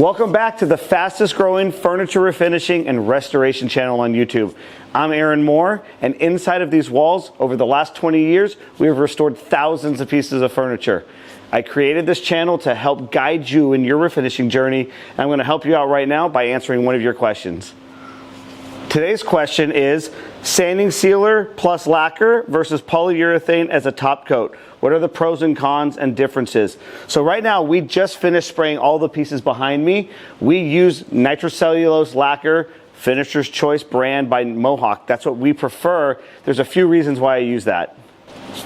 Welcome back to the fastest growing furniture refinishing and restoration channel on YouTube. I'm Aaron Moore, and inside of these walls, over the last 20 years, we have restored thousands of pieces of furniture. I created this channel to help guide you in your refinishing journey, and I'm going to help you out right now by answering one of your questions. Today's question is sanding sealer plus lacquer versus polyurethane as a top coat. What are the pros and cons and differences? So right now we just finished spraying all the pieces behind me. We use nitrocellulose lacquer, Finisher's Choice brand by Mohawk. That's what we prefer. There's a few reasons why I use that.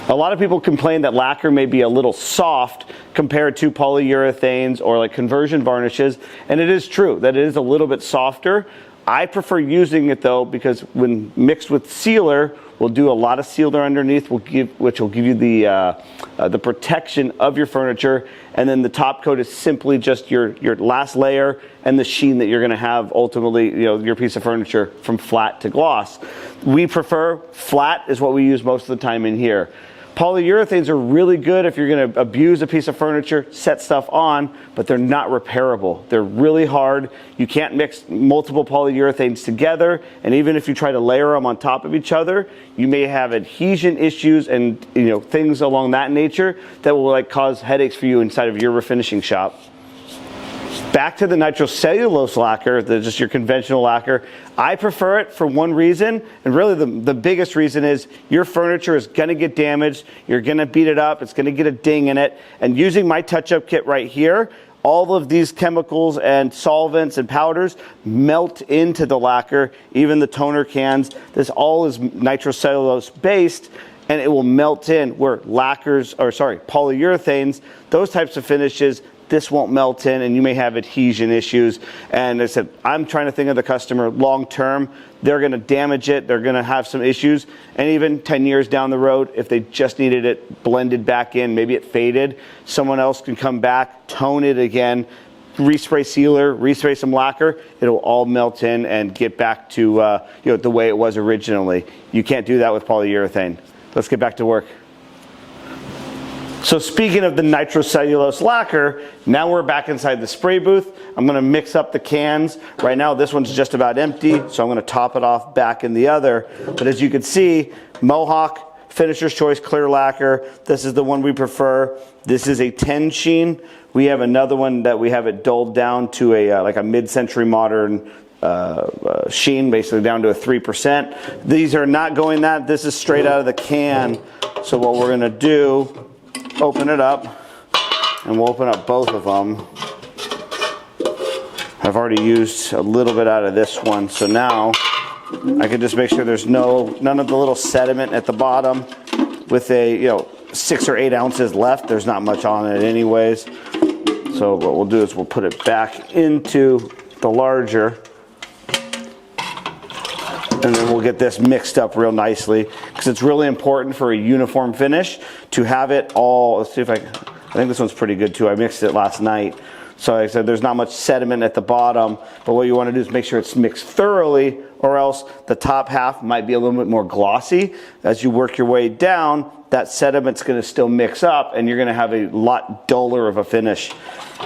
A lot of people complain that lacquer may be a little soft compared to polyurethanes or like conversion varnishes, and it is true that it is a little bit softer. I prefer using it though because when mixed with sealer, we'll do a lot of sealer underneath, which will give you the protection of your furniture, and then the top coat is simply just your last layer and the sheen that you're going to have ultimately, your piece of furniture from flat to gloss. We prefer flat is what we use most of the time in here. Polyurethanes are really good if you're going to abuse a piece of furniture, set stuff on, but they're not repairable. They're really hard. You can't mix multiple polyurethanes together, and even if you try to layer them on top of each other, you may have adhesion issues and things along that nature that will cause headaches for you inside of your refinishing shop. Back to the nitrocellulose lacquer, just your conventional lacquer. I prefer it for one reason, and really the biggest reason is your furniture is going to get damaged, you're going to beat it up, it's going to get a ding in it, and using my touch-up kit right here, all of these chemicals and solvents and powders melt into the lacquer, even the toner cans. This all is nitrocellulose based, and it will melt in, where polyurethanes, those types of finishes, this won't melt in and you may have adhesion issues. And I said, I'm trying to think of the customer long term. They're going to damage it, they're going to have some issues, and even 10 years down the road, if they just needed it blended back in, maybe it faded, someone else can come back, tone it again, respray sealer, respray some lacquer, it'll all melt in and get back to the way it was originally. You can't do that with polyurethane. Let's get back to work. So speaking of the nitrocellulose lacquer, now we're back inside the spray booth. I'm going to mix up the cans. Right now this one's just about empty, so I'm going to top it off back in the other. But as you can see, Mohawk Finisher's Choice clear lacquer. This is the one we prefer. This is a 10 sheen. We have another one that we have it dulled down to a mid-century modern sheen, basically down to a 3%. These are not going that. This is straight out of the can. So what we're going to do, open it up, and we'll open up both of them. I've already used a little bit out of this one, so now I can just make sure there's none of the little sediment at the bottom. With 6 or 8 ounces left, there's not much on it anyways. So what we'll do is we'll put it back into the larger, and then we'll get this mixed up real nicely, because it's really important for a uniform finish to have it all. Let's see if I think this one's pretty good too. I mixed it last night. So like I said, there's not much sediment at the bottom, but what you want to do is make sure it's mixed thoroughly, or else the top half might be a little bit more glossy. As you work your way down, that sediment's going to still mix up, and you're going to have a lot duller of a finish.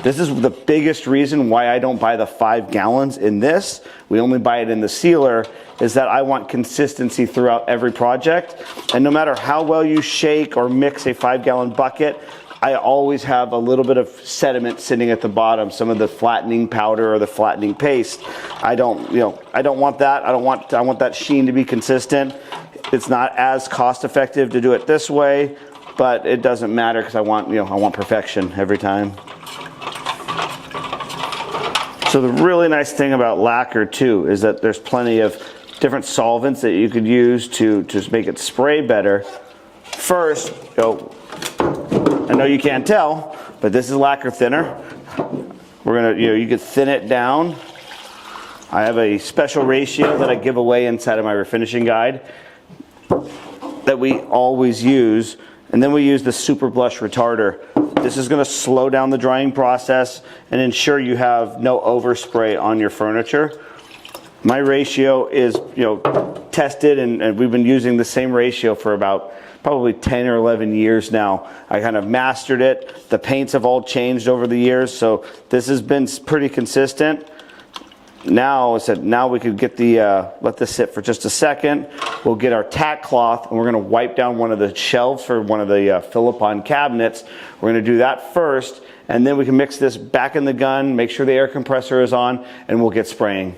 This is the biggest reason why I don't buy the 5 gallons in this. We only buy it in the sealer, is that I want consistency throughout every project. And no matter how well you shake or mix a 5-gallon bucket, I always have a little bit of sediment sitting at the bottom, some of the flattening powder or the flattening paste. I don't want that. I want that sheen to be consistent. It's not as cost effective to do it this way, but it doesn't matter because I want perfection every time. So the really nice thing about lacquer too is that there's plenty of different solvents that you could use to just make it spray better. First, I know you can't tell, but this is lacquer thinner. We're gonna, you could thin it down. I have a special ratio that I give away inside of my refinishing guide that we always use, and then we use the super blush retarder. This is going to slow down the drying process and ensure you have no overspray on your furniture. My ratio is tested, and we've been using the same ratio for about probably 10 or 11 years now. I kind of mastered it. The paints have all changed over the years, so this has been pretty consistent. Now, I said, now we could get the, let this sit for just a second. We'll get our tack cloth and we're gonna wipe down one of the shelves for one of the Philippine cabinets. We're gonna do that first, and then we can mix this back in the gun, make sure the air compressor is on, and we'll get spraying.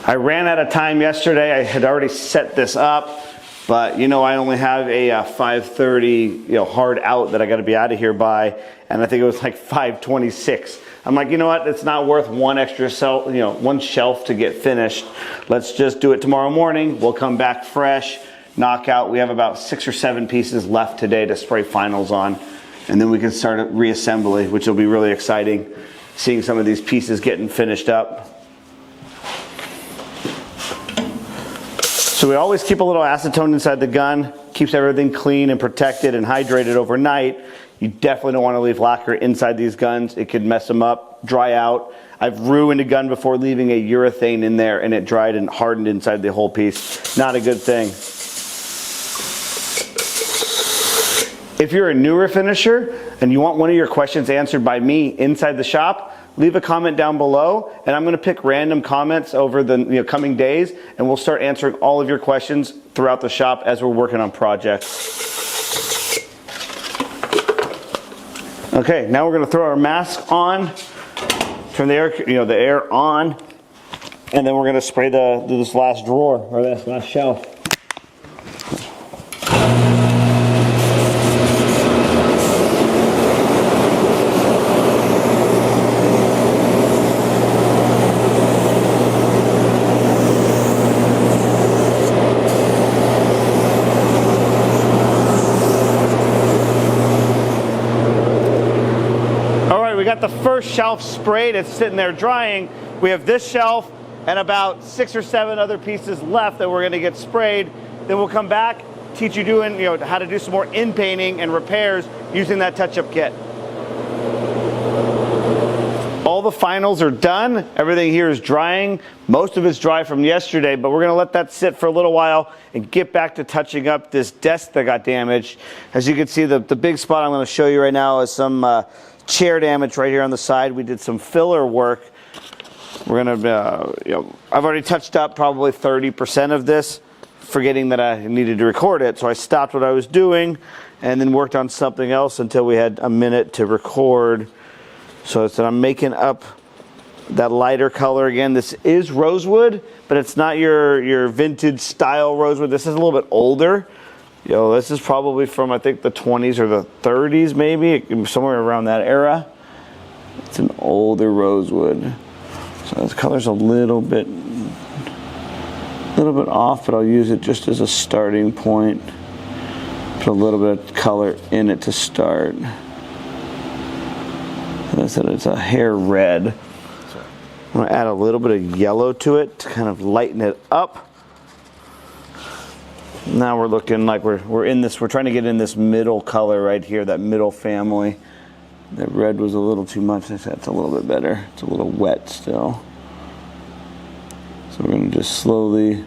I ran out of time yesterday. I had already set this up, but you know, I only have a 5:30 hard out that I gotta be out of here by, and I think it was like 5:26. I'm like, you know what? It's not worth one extra one shelf to get finished. Let's just do it tomorrow morning. We'll come back fresh, knock out. We have about 6 or 7 pieces left today to spray finals on, and then we can start reassembly, which will be really exciting, seeing some of these pieces getting finished up. So we always keep a little acetone inside the gun, keeps everything clean and protected and hydrated overnight. You definitely don't want to leave lacquer inside these guns. It could mess them up, dry out. I've ruined a gun before leaving a urethane in there and it dried and hardened inside the whole piece. Not a good thing. If you're a new refinisher and you want one of your questions answered by me inside the shop, leave a comment down below, and I'm going to pick random comments over the coming days, and we'll start answering all of your questions throughout the shop as we're working on projects. Okay, now we're going to throw our mask on, turn the air on, and then we're going to spray this last drawer or this last shelf. We got the first shelf sprayed. It's sitting there drying. We have this shelf and about 6 or 7 other pieces left that we're going to get sprayed. Then we'll come back, teach you how to do some more in painting and repairs using that touch-up kit. All the finals are done. Everything here is drying. Most of it's dry from yesterday, but we're going to let that sit for a little while and get back to touching up this desk that got damaged. As you can see, the big spot I'm going to show you right now is some chair damage right here on the side. We did some filler work. We're gonna, I've already touched up probably 30% of this, forgetting that I needed to record it. So I stopped what I was doing and then worked on something else until we had a minute to record. So I'm making up that lighter color again. This is rosewood, but it's not your vintage style rosewood. This is a little bit older. This is probably from, I think, the 20s or the 30s, maybe, somewhere around that era. It's an older rosewood. So the color's a little bit off, but I'll use it just as a starting point. Put a little bit of color in it to start. As I said, it's a hair red. I'm going to add a little bit of yellow to it to kind of lighten it up. Now we're looking like we're trying to get in this middle color right here, that middle family. That red was a little too much. That's a little bit better. It's a little wet still. So we're going to just slowly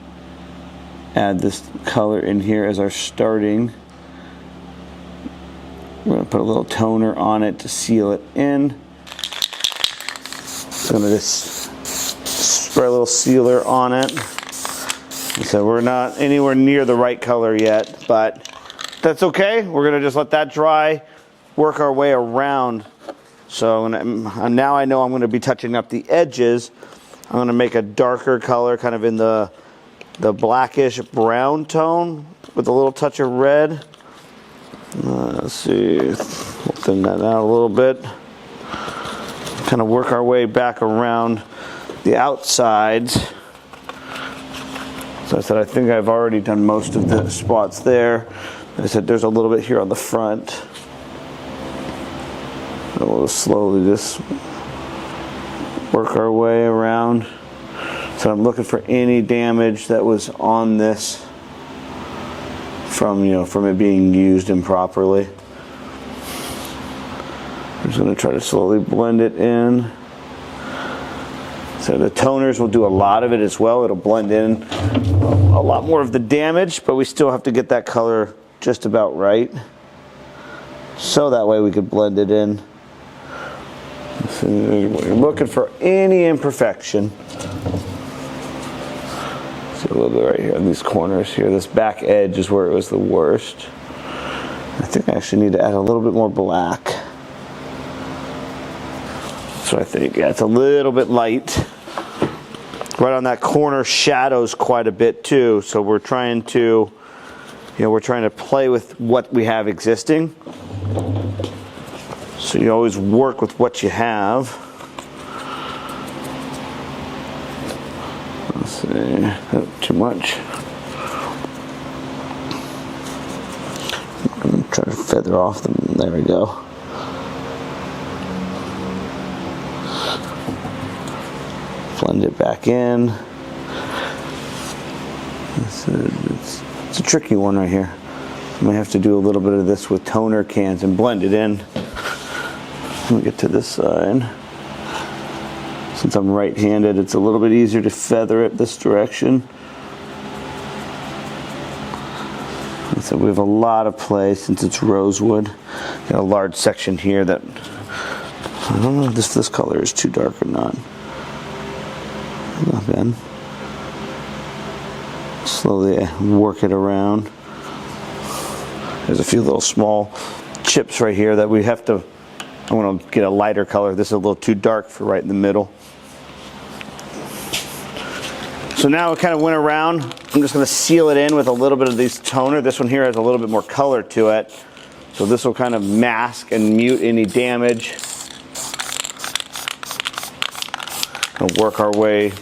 add this color in here as our starting. We're going to put a little toner on it to seal it in. I'm going to just spray a little sealer on it. So we're not anywhere near the right color yet, but that's okay. We're going to just let that dry, work our way around. So now I know I'm going to be touching up the edges. I'm going to make a darker color, kind of in the blackish brown tone with a little touch of red. Let's see, we'll thin that out a little bit. Kind of work our way back around the outsides. So I said, I think I've already done most of the spots there. I said, there's a little bit here on the front. So we'll slowly just work our way around. So I'm looking for any damage that was on this from it being used improperly. I'm just going to try to slowly blend it in. So the toners will do a lot of it as well. It'll blend in a lot more of the damage, but we still have to get that color just about right. So that way we could blend it in. So we're looking for any imperfection. See a little bit right here on these corners here. This back edge is where it was the worst. I think I actually need to add a little bit more black. So I think, yeah, it's a little bit light. Right on that corner shadows quite a bit too. So we're trying to, we're trying to play with what we have existing. So you always work with what you have. Let's see, not too much. I'm gonna try to feather off them. There we go. Blend it back in. It's a tricky one right here. I may have to do a little bit of this with toner cans and blend it in. Let me get to this side. Since I'm right-handed, it's a little bit easier to feather it this direction. So we have a lot of play since it's rosewood. Got a large section here that I don't know if this color is too dark or not. Not bad. Slowly work it around. There's a few little small chips right here that we have to, I want to get a lighter color. This is a little too dark for right in the middle. So now it kind of went around. I'm just going to seal it in with a little bit of this toner. This one here has a little bit more color to it. So this will kind of mask and mute any damage. And work our way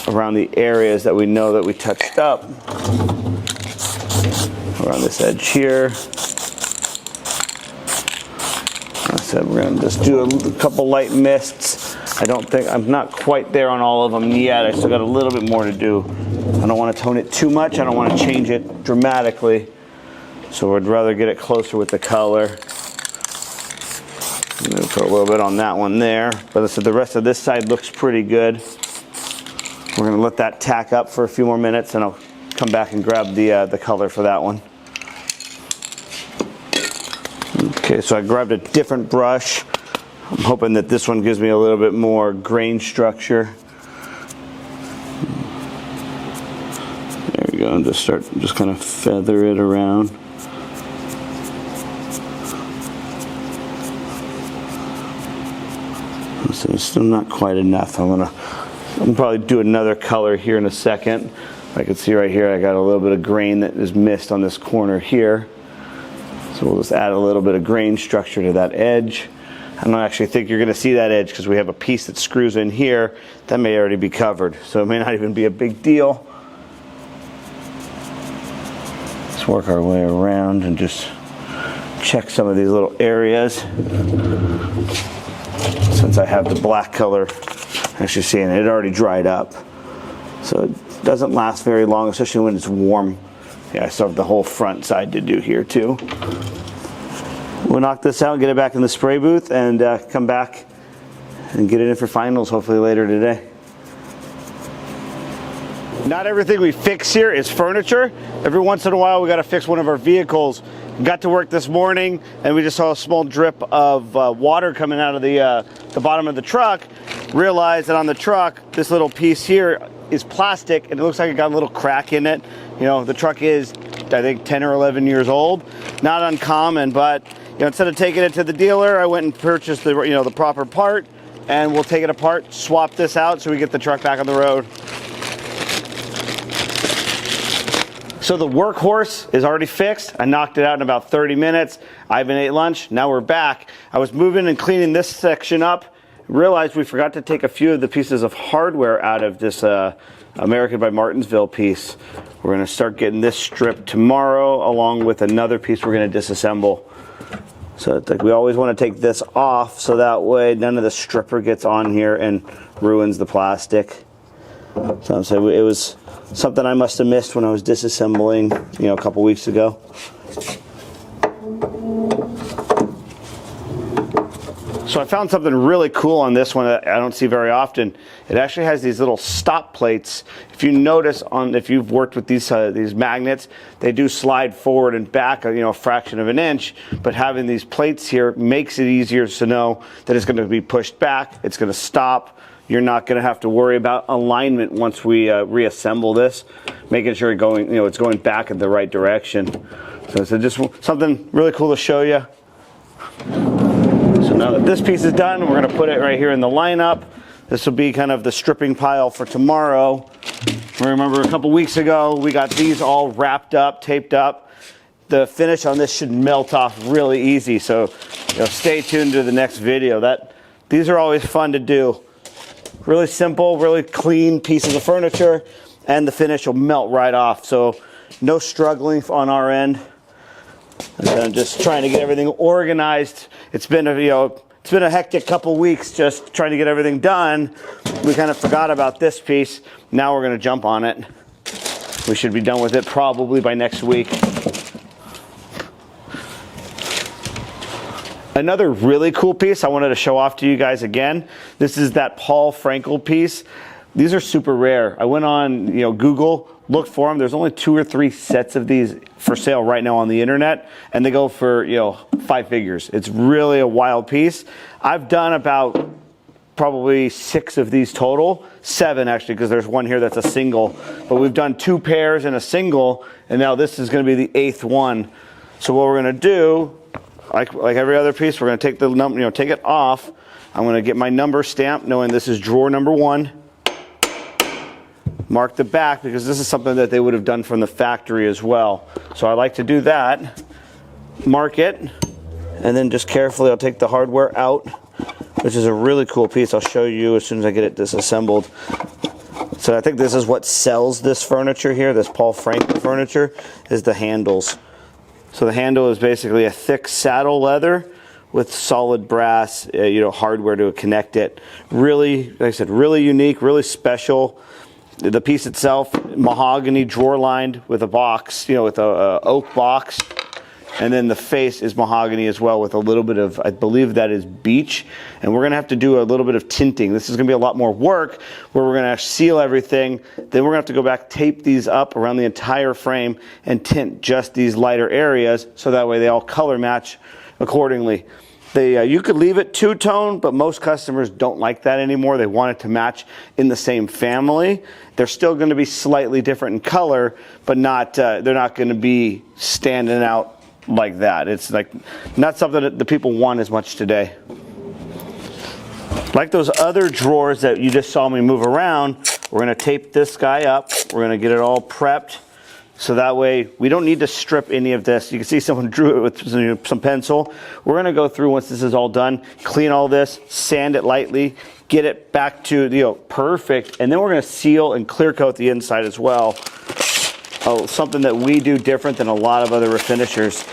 around the areas that we know that we touched up. Around this edge here. I said we're going to just do a couple light mists. I'm not quite there on all of them yet. I still got a little bit more to do. I don't want to tone it too much. I don't want to change it dramatically. So I'd rather get it closer with the color. I'm going to put a little bit on that one there. But I said the rest of this side looks pretty good. We're going to let that tack up for a few more minutes and I'll come back and grab the color for that one. Okay, so I grabbed a different brush. I'm hoping that this one gives me a little bit more grain structure. There we go, and just kind of feather it around. So it's still not quite enough. I'm probably do another color here in a second. I can see right here I got a little bit of grain that is missed on this corner here. So we'll just add a little bit of grain structure to that edge. I don't actually think you're going to see that edge because we have a piece that screws in here that may already be covered. So it may not even be a big deal. Let's work our way around and just check some of these little areas. Since I have the black color, as you're seeing, it already dried up. So it doesn't last very long, especially when it's warm. Yeah, I still have the whole front side to do here too. We'll knock this out, get it back in the spray booth, and come back and get it in for finals hopefully later today. Not everything we fix here is furniture. Every once in a while we got to fix one of our vehicles. Got to work this morning and we just saw a small drip of water coming out of the bottom of the truck. Realized that on the truck this little piece here is plastic and it looks like it got a little crack in it. You know, the truck is I think 10 or 11 years old. Not uncommon, but instead of taking it to the dealer, I went and purchased the proper part, and we'll take it apart, swap this out so we get the truck back on the road. So the workhorse is already fixed. I knocked it out in about 30 minutes. Ivan ate lunch. Now we're back. I was moving and cleaning this section up. Realized we forgot to take a few of the pieces of hardware out of this American by Martinsville piece. We're going to start getting this stripped tomorrow along with another piece we're going to disassemble. So we always want to take this off so that way none of the stripper gets on here and ruins the plastic. So I'm saying it was something I must have missed when I was disassembling, a couple weeks ago. So So I found something really cool on this one that I don't see very often. It actually has these little stop plates. If you notice, if you've worked with these magnets, they do slide forward and back, a fraction of an inch. But having these plates here makes it easier to know that it's going to be pushed back. It's going to stop. You're not going to have to worry about alignment once we reassemble this, making sure it's going back in the right direction. So it's just something really cool to show you. So now that this piece is done, we're going to put it right here in the lineup. This will be kind of the stripping pile for tomorrow. Remember a couple weeks ago, we got these all wrapped up, taped up. The finish on this should melt off really easy, so stay tuned to the next video. These are always fun to do. Really simple, really clean pieces of furniture, and the finish will melt right off, so no struggling on our end. And I'm just trying to get everything organized. It's been a hectic couple weeks just trying to get everything done. We kind of forgot about this piece. Now we're going to jump on it. We should be done with it probably by next week. Another really cool piece I wanted to show off to you guys again. This is that Paul Frankel piece. These are super rare. I went on Google, looked for them. There's only 2 or 3 sets of these for sale right now on the internet, and they go for 5 figures. It's really a wild piece. I've done about probably 6 of these total, 7 actually, because there's one here that's a single. But we've done 2 pairs and a single, and now this is going to be the 8th one. So what we're going to do, like every other piece, we're going to take the number, take it off. I'm going to get my number stamped, knowing this is drawer number 1. Mark the back, because this is something that they would have done from the factory as well. So I like to do that. Mark it, and then just carefully I'll take the hardware out, which is a really cool piece. I'll show you as soon as I get it disassembled. So I think this is what sells this furniture here, this Paul Frankel furniture, is the handles. So the handle is basically a thick saddle leather with solid brass, hardware to connect it. Really, like I said, really unique, really special. The piece itself, mahogany drawer lined with a box, with a oak box. And then the face is mahogany as well with a little bit of, I believe that is beech. And we're going to have to do a little bit of tinting. This is going to be a lot more work where we're going to seal everything. Then we're going to have to go back, tape these up around the entire frame and tint just these lighter areas so that way they all color match accordingly. You could leave it two-tone, but most customers don't like that anymore. They want it to match in the same family. They're still going to be slightly different in color, but they're not going to be standing out like that. It's like not something that the people want as much today. Like those other drawers that you just saw me move around, we're going to tape this guy up. We're going to get it all prepped. So that way, we don't need to strip any of this. You can see someone drew it with some pencil. We're going to go through, once this is all done, clean all this, sand it lightly, get it back to perfect, and then we're going to seal and clear coat the inside as well. Something that we do different than a lot of other refinishers.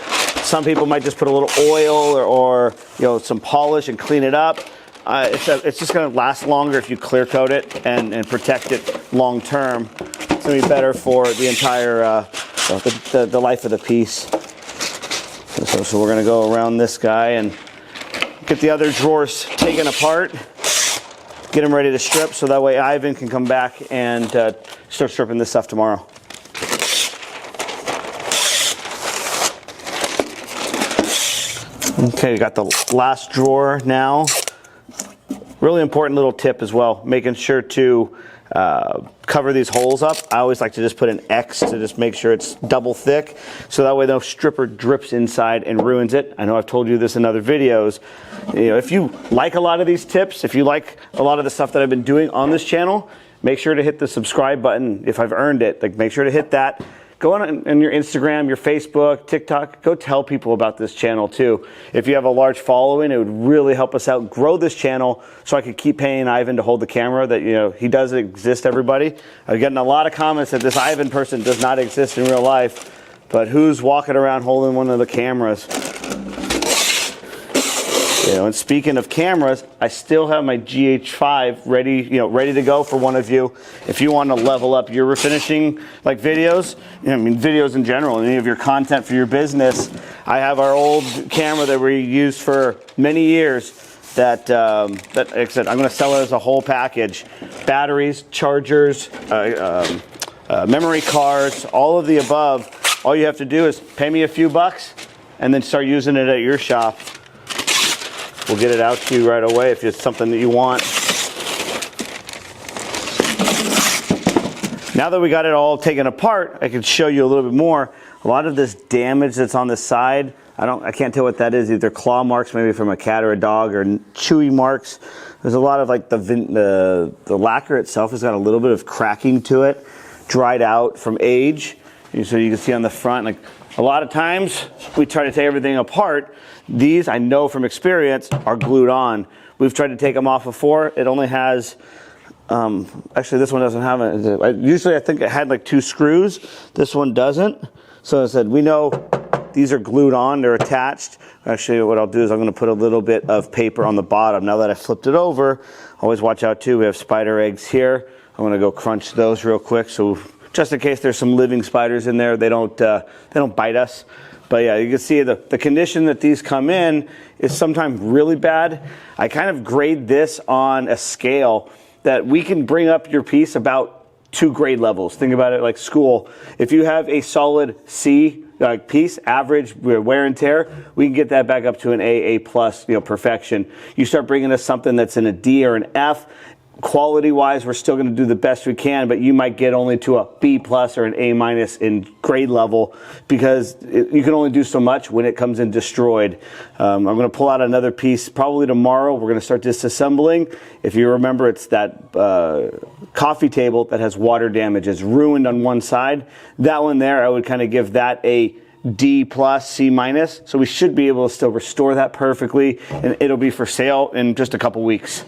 Some people might just put a little oil or some polish and clean it up. It's just going to last longer if you clear coat it and protect it long term. It's going to be better for the entire the life of the piece. So we're going to go around this guy and get the other drawers taken apart, get them ready to strip, so that way Ivan can come back and start stripping this stuff tomorrow. Okay, we got the last drawer now. Really important little tip as well, making sure to cover these holes up. I always like to just put an X to just make sure it's double thick, so that way no stripper drips inside and ruins it. I know I've told you this in other videos. If you like a lot of these tips, if you like a lot of the stuff that I've been doing on this channel, make sure to hit the subscribe button if I've earned it. Make sure to hit that. Go on your Instagram, your Facebook, TikTok. Go tell people about this channel too. If you have a large following, it would really help us out grow this channel so I could keep paying Ivan to hold the camera. That he does exist, everybody. I'm getting a lot of comments that this Ivan person does not exist in real life, but who's walking around holding one of the cameras? And speaking of cameras, I still have my GH5 ready to go for one of you. If you want to level up your refinishing videos, videos in general, any of your content for your business, I have our old camera that we used for many years. that like I said, I'm going to sell it as a whole package. Batteries, chargers, memory cards, all of the above. All you have to do is pay me a few bucks and then start using it at your shop. We'll get it out to you right away if it's something that you want. Now that we got it all taken apart, I can show you a little bit more. A lot of this damage that's on the side, I can't tell what that is, either claw marks maybe from a cat or a dog, or chewy marks. There's a lot of like the lacquer itself has got a little bit of cracking to it, dried out from age. So you can see on the front, like a lot of times we try to take everything apart. These, I know from experience, are glued on. We've tried to take them off before. It only has, actually this one doesn't have it. Usually I think it had like 2 screws. This one doesn't. So I said, we know these are glued on, they're attached. Actually, what I'll do is I'm going to put a little bit of paper on the bottom. Now that I flipped it over, always watch out too. We have spider eggs here. I'm going to go crunch those real quick. So just in case there's some living spiders in there, they don't bite us. But yeah, you can see the condition that these come in is sometimes really bad. I kind of grade this on a scale that we can bring up your piece about 2 grade levels. Think about it like school. If you have a solid C piece, average wear and tear, we can get that back up to an A plus, perfection. You start bringing us something that's in a D or an F, quality wise, we're still going to do the best we can, but you might get only to a B plus or an A minus in grade level, because you can only do so much when it comes in destroyed. I'm going to pull out another piece probably tomorrow. We're going to start disassembling. If you remember, it's that coffee table that has water damage. It's ruined on one side. That one there, I would kind of give that a D plus, C minus. So we should be able to still restore that perfectly, and it'll be for sale in just a couple weeks.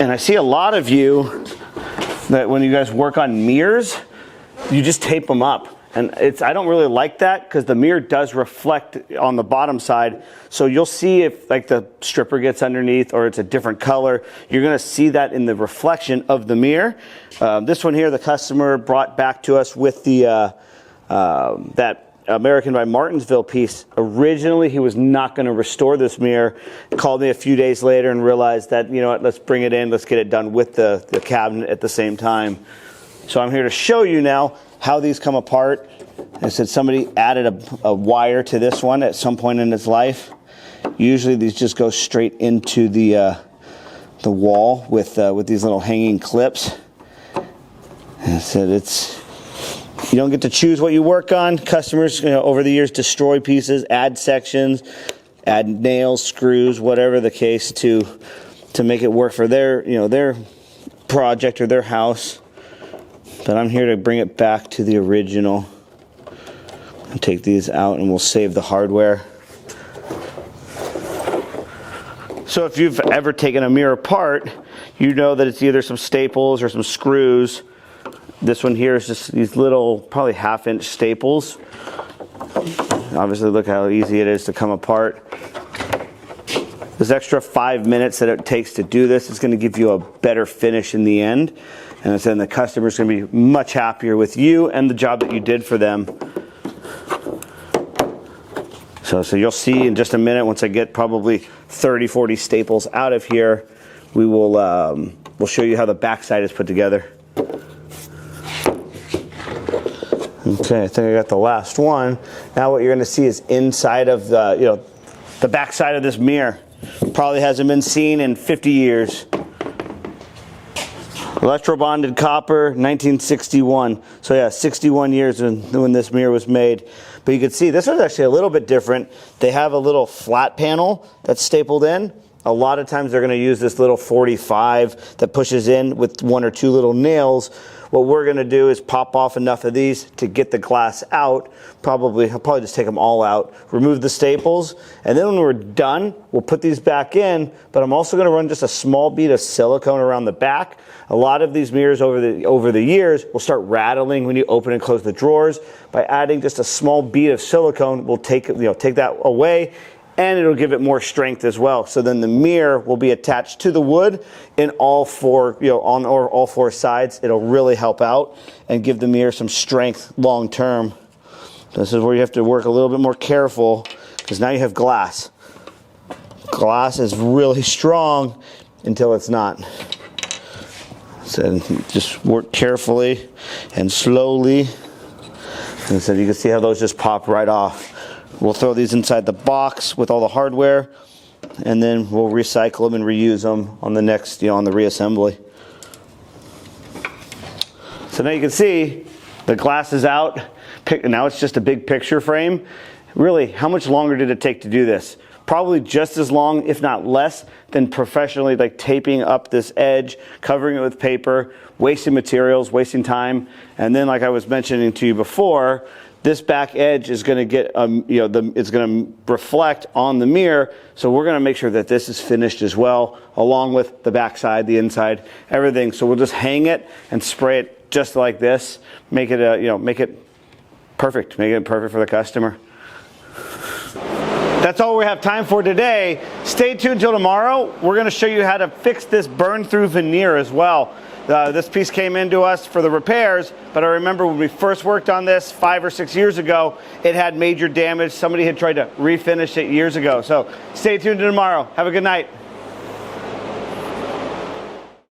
And I see a lot of you that when you guys work on mirrors, you just tape them up. And I don't really like that, because the mirror does reflect on the bottom side. So you'll see if like the stripper gets underneath or it's a different color, you're going to see that in the reflection of the mirror. This one here, the customer brought back to us with the that American by Martinsville piece. Originally, he was not going to restore this mirror. Called me a few days later and realized that, you know what, let's bring it in, let's get it done with the cabinet at the same time. So I'm here to show you now how these come apart. I said somebody added a wire to this one at some point in its life. Usually these just go straight into the wall with these little hanging clips. And I said you don't get to choose what you work on. Customers, over the years, destroy pieces, add sections, add nails, screws, whatever the case, to make it work for their project or their house. But I'm here to bring it back to the original. I'll take these out and we'll save the hardware. So if you've ever taken a mirror apart, you know that it's either some staples or some screws. This one here is just these little, probably 1/2-inch staples. Obviously, look how easy it is to come apart. This extra 5 minutes that it takes to do this is going to give you a better finish in the end. And then the customer's going to be much happier with you and the job that you did for them. So you'll see in just a minute, once I get probably 30, 40 staples out of here, we'll show you how the backside is put together. Okay, I think I got the last one. Now what you're going to see is inside of the backside of this mirror. Probably hasn't been seen in 50 years. Electro-bonded copper, 1961. So yeah, 61 years when this mirror was made. But you can see this one's actually a little bit different. They have a little flat panel that's stapled in. A lot of times they're going to use this little 45 that pushes in with 1 or 2 little nails. What we're going to do is pop off enough of these to get the glass out. I'll probably just take them all out, remove the staples, and then when we're done, we'll put these back in. But I'm also going to run just a small bead of silicone around the back. A lot of these mirrors over the years will start rattling when you open and close the drawers. By adding just a small bead of silicone, we'll take that away, and it'll give it more strength as well. So then the mirror will be attached to the wood in all four, on all 4 sides. It'll really help out and give the mirror some strength long term. This is where you have to work a little bit more careful, because now you have glass. glass is really strong until it's not. So just work carefully and slowly. And so you can see how those just pop right off. We'll throw these inside the box with all the hardware, and then we'll recycle them and reuse them on the next, on the reassembly. So now you can see the glass is out. Now it's just a big picture frame. Really, how much longer did it take to do this? Probably just as long, if not less, than professionally like taping up this edge, covering it with paper, wasting materials, wasting time. And then, like I was mentioning to you before, this back edge is going to get, it's going to reflect on the mirror. So we're going to make sure that this is finished as well, along with the back side, the inside, everything. So we'll just hang it and spray it just like this. Make it, make it perfect. Make it perfect for the customer. That's all we have time for today. Stay tuned till tomorrow. We're going to show you how to fix this burn-through veneer as well. This piece came into us for the repairs, but I remember when we first worked on this 5 or 6 years ago, it had major damage. Somebody had tried to refinish it years ago. So stay tuned to tomorrow. Have a good night.